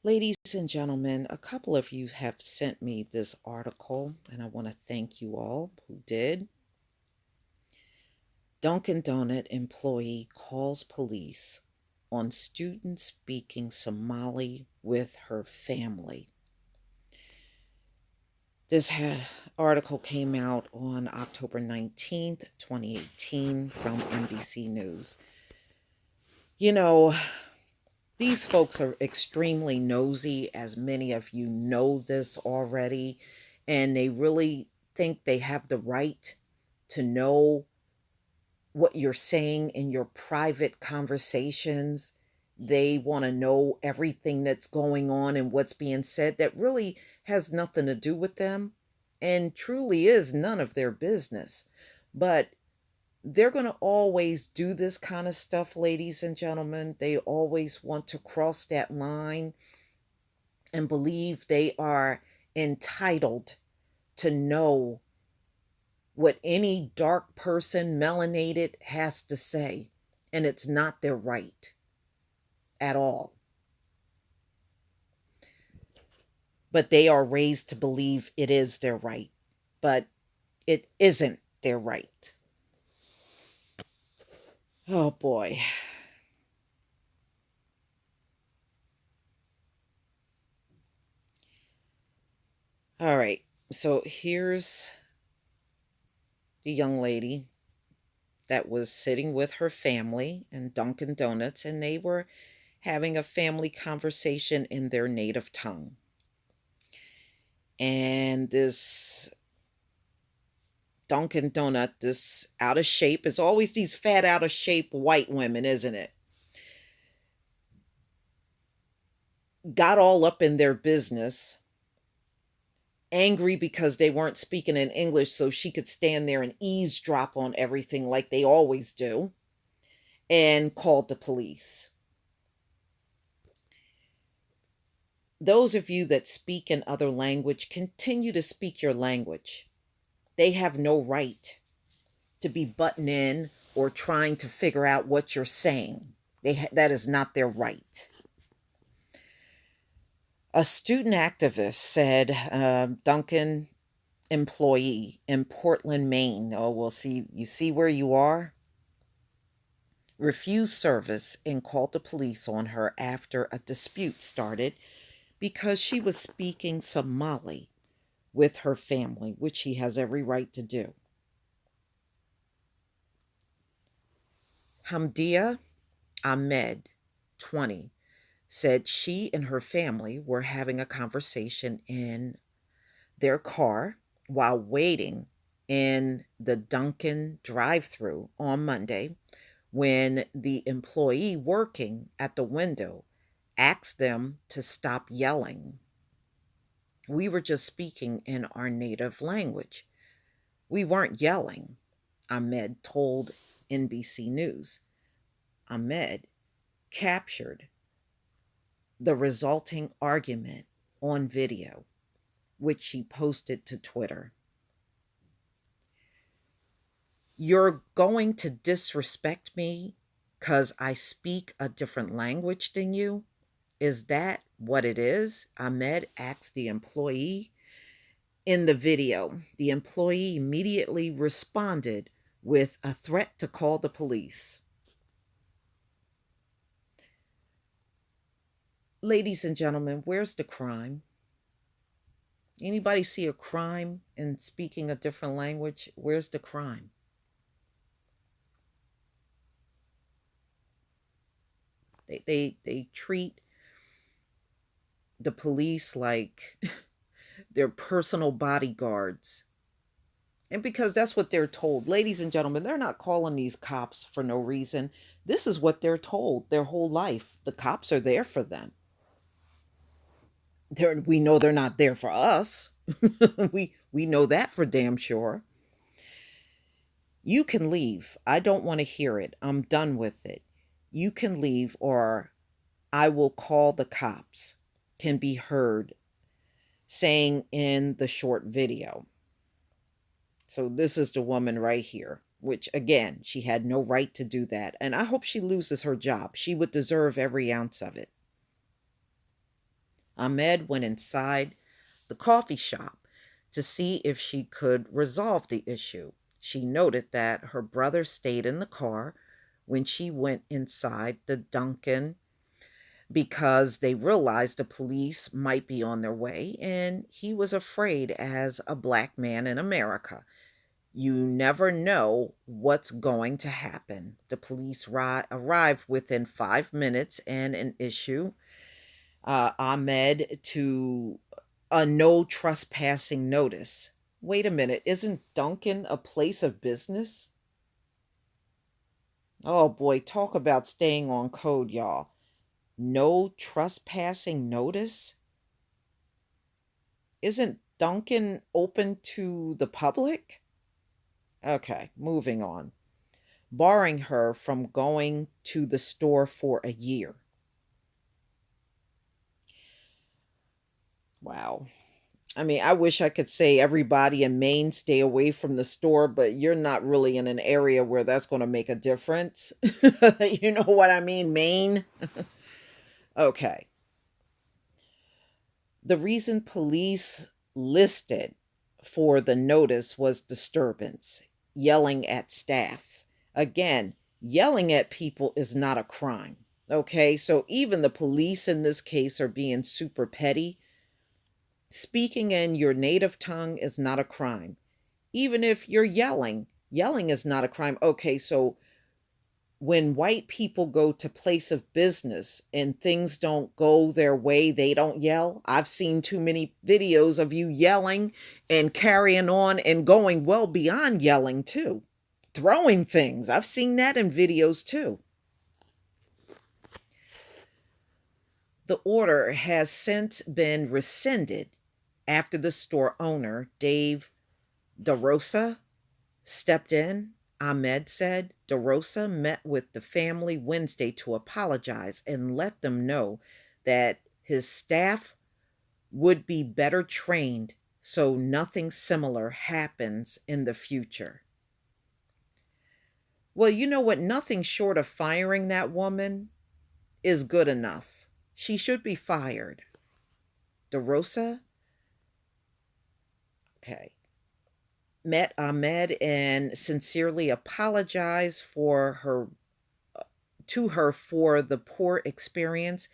Ladies and gentlemen, a couple of you have sent me this article, and I want to thank you all who did. Dunkin' Donut employee calls police on student speaking Somali with her family. This article came out on October 19th, 2018, from NBC News. You know, these folks are extremely nosy, as many of you know this already, and they really think they have the right to know what you're saying in your private conversations. They want to know everything that's going on and what's being said that really has nothing to do with them and truly is none of their business. But they're going to always do this kind of stuff, ladies and gentlemen. They always want to cross that line and believe they are entitled to know what any dark person, melanated, has to say. And it's not their right at all. But they are raised to believe it is their right. But it isn't their right. Oh boy. All right. So here's the young lady that was sitting with her family in Dunkin' Donuts, and they were having a family conversation in their native tongue. And this Dunkin' Donut, this out of shape, it's always these fat, out of shape white women, isn't it? Got all up in their business, angry because they weren't speaking in English so she could stand there and eavesdrop on everything like they always do, and called the police. Those of you that speak in other language, continue to speak your language. They have no right to be butting in or trying to figure out what you're saying. That is not their right. A student activist said Duncan employee in Portland, Maine. Oh, well, see, you see where you are? Refused service and called the police on her after a dispute started because she was speaking Somali with her family, which she has every right to do. Hamdia Ahmed, 20, said she and her family were having a conversation in their car while waiting in the Dunkin' drive through on Monday when the employee working at the window asked them to stop yelling. We were just speaking in our native language. We weren't yelling, Ahmed told NBC News. Ahmed captured the resulting argument on video, which she posted to Twitter. You're going to disrespect me because I speak a different language than you? Is that what it is? Ahmed asked the employee. In the video, the employee immediately responded with a threat to call the police. Ladies and gentlemen, where's the crime? Anybody see a crime in speaking a different language? Where's the crime? They treat the police like their personal bodyguards. And because that's what they're told. Ladies and gentlemen, they're not calling these cops for no reason. This is what they're told their whole life. The cops are there for them. We know they're not there for us. we know that for damn sure. You can leave. I don't want to hear it. I'm done with it. You can leave or I will call the cops, can be heard saying in the short video. So this is the woman right here, which again, she had no right to do that. And I hope she loses her job. She would deserve every ounce of it. Ahmed went inside the coffee shop to see if she could resolve the issue. She noted that her brother stayed in the car when she went inside the Dunkin' because they realized the police might be on their way, and he was afraid as a black man in America. You never know what's going to happen. The police arrived within 5 minutes and an issue Ahmed to a no trespassing notice. Wait a minute, isn't Duncan a place of business? Oh boy, talk about staying on code, y'all. No trespassing notice? Isn't Duncan open to the public? Okay, moving on. Barring her from going to the store for a year. Wow. I mean, I wish I could say everybody in Maine stay away from the store, but you're not really in an area where that's going to make a difference. You know what I mean? Maine? Okay. The reason police listed for the notice was disturbance, yelling at staff. Again, yelling at people is not a crime. Okay, so even the police in this case are being super petty. Speaking in your native tongue is not a crime. Even if you're yelling, yelling is not a crime. Okay, so when white people go to place of business and things don't go their way, they don't yell. I've seen too many videos of you yelling and carrying on and going well beyond yelling too. Throwing things. I've seen that in videos too. The order has since been rescinded after the store owner, Dave DeRosa, stepped in. Ahmed said DeRosa met with the family Wednesday to apologize and let them know that his staff would be better trained so nothing similar happens in the future. Well, you know what? Nothing short of firing that woman is good enough. She should be fired. DeRosa, okay, met Ahmed and sincerely apologized for her to her for the poor experience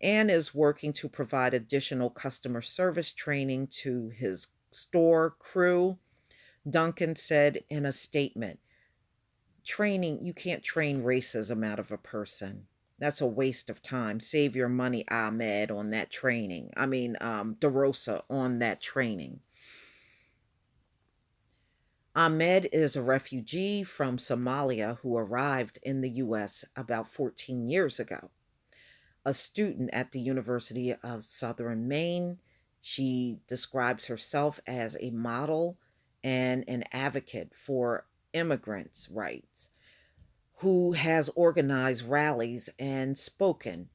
and is working to provide additional customer service training to his store crew. Duncan said in a statement, training, you can't train racism out of a person. That's a waste of time. Save your money, Ahmed, on that training. DeRosa on that training. Ahmed is a refugee from Somalia who arrived in the U.S. about 14 years ago. A student at the University of Southern Maine, she describes herself as a model and an advocate for immigrants' rights, who has organized rallies and spoken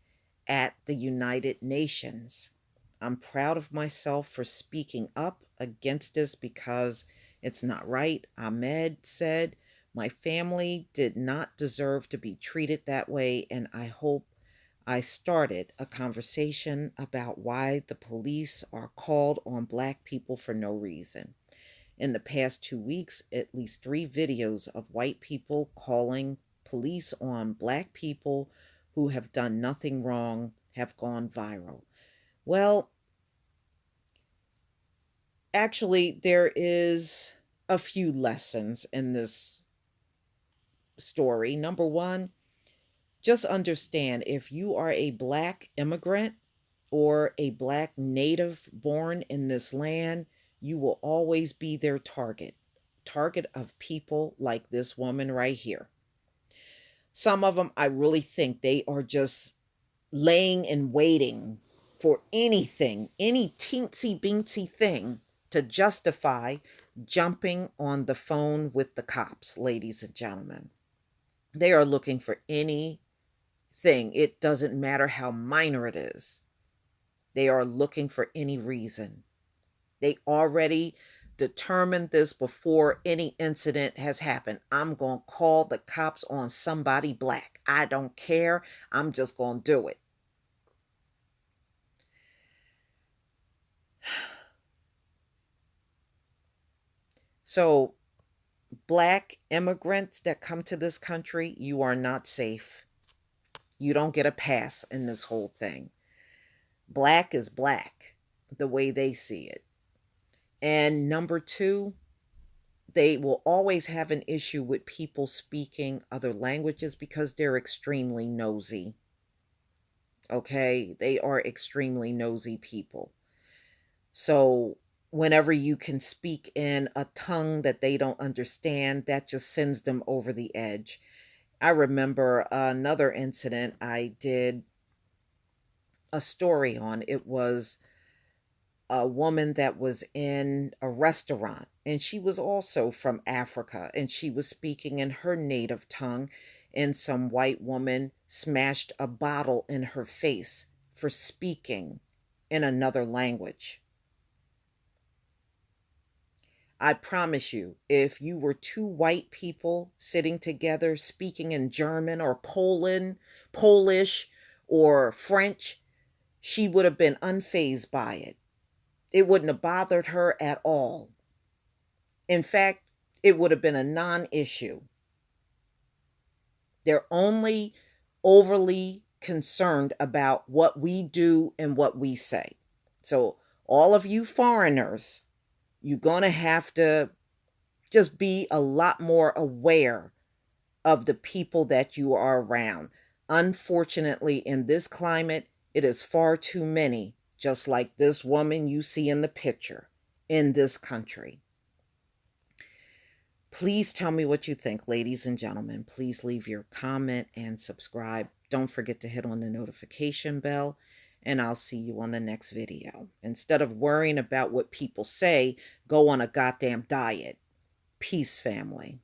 at the United Nations. I'm proud of myself for speaking up against this because it's not right. Ahmed said, my family did not deserve to be treated that way, and I hope I started a conversation about why the police are called on Black people for no reason. In the past 2 weeks, at least 3 videos of white people calling police on Black people who have done nothing wrong have gone viral. Well, actually, there is a few lessons in this story. Number one, just understand if you are a Black immigrant or a Black native born in this land, you will always be their target of people like this woman right here. Some of them, I really think they are just laying and waiting for anything, any teensy beensy thing to justify jumping on the phone with the cops, ladies and gentlemen. They are looking for anything. It doesn't matter how minor it is. They are looking for any reason. They already determined this before any incident has happened. I'm going to call the cops on somebody Black. I don't care. I'm just going to do it. So, black immigrants that come to this country, you are not safe. You don't get a pass in this whole thing. Black is black, the way they see it. And number two, they will always have an issue with people speaking other languages because they're extremely nosy. Okay? They are extremely nosy people. So, whenever you can speak in a tongue that they don't understand, that just sends them over the edge. I remember another incident I did a story on. It was a woman that was in a restaurant, and she was also from Africa, and she was speaking in her native tongue, and some white woman smashed a bottle in her face for speaking in another language. I promise you, if you were two white people sitting together speaking in German or Polish or French, she would have been unfazed by it. It wouldn't have bothered her at all. In fact, it would have been a non issue. They're only overly concerned about what we do and what we say. So, all of you foreigners, you're going to have to just be a lot more aware of the people that you are around. Unfortunately, in this climate, it is far too many, just like this woman you see in the picture, in this country. Please tell me what you think, ladies and gentlemen. Please leave your comment and subscribe. Don't forget to hit on the notification bell, and I'll see you on the next video. Instead of worrying about what people say, go on a goddamn diet. Peace, family.